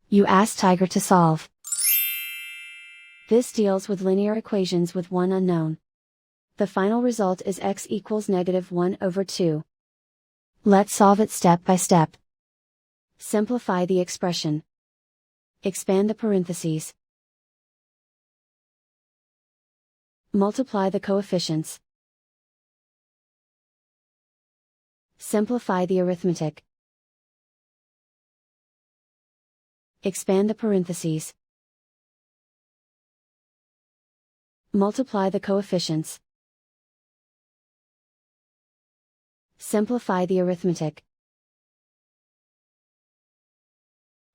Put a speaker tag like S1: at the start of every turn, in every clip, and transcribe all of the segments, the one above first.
S1: You ask Tiger to solve. This deals with linear equations with one unknown. The final result is x equals -1/2. Let's solve it step by step. Simplify the expression. Expand the parentheses. Multiply the coefficients. Simplify the arithmetic. Expand the parentheses. Multiply the coefficients. Simplify the arithmetic.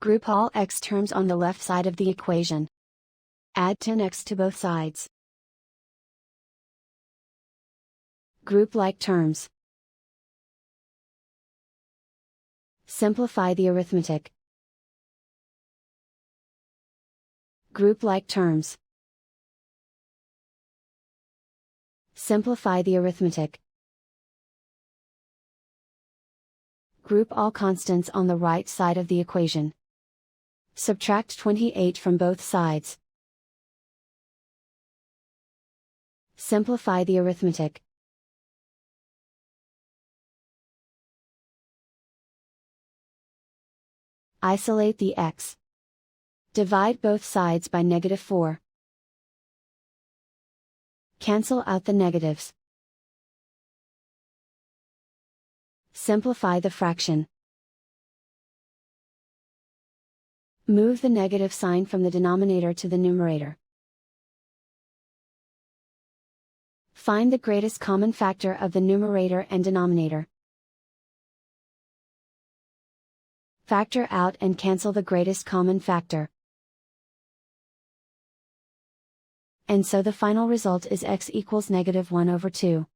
S1: Group all x terms on the left side of the equation. Add 10x to both sides. Group like terms. Simplify the arithmetic. Group like terms. Simplify the arithmetic. Group all constants on the right side of the equation. Subtract 28 from both sides. Simplify the arithmetic. Isolate the x. Divide both sides by -4. Cancel out the negatives. Simplify the fraction. Move the negative sign from the denominator to the numerator. Find the greatest common factor of the numerator and denominator. Factor out and cancel the greatest common factor. And so the final result is x equals -1/2.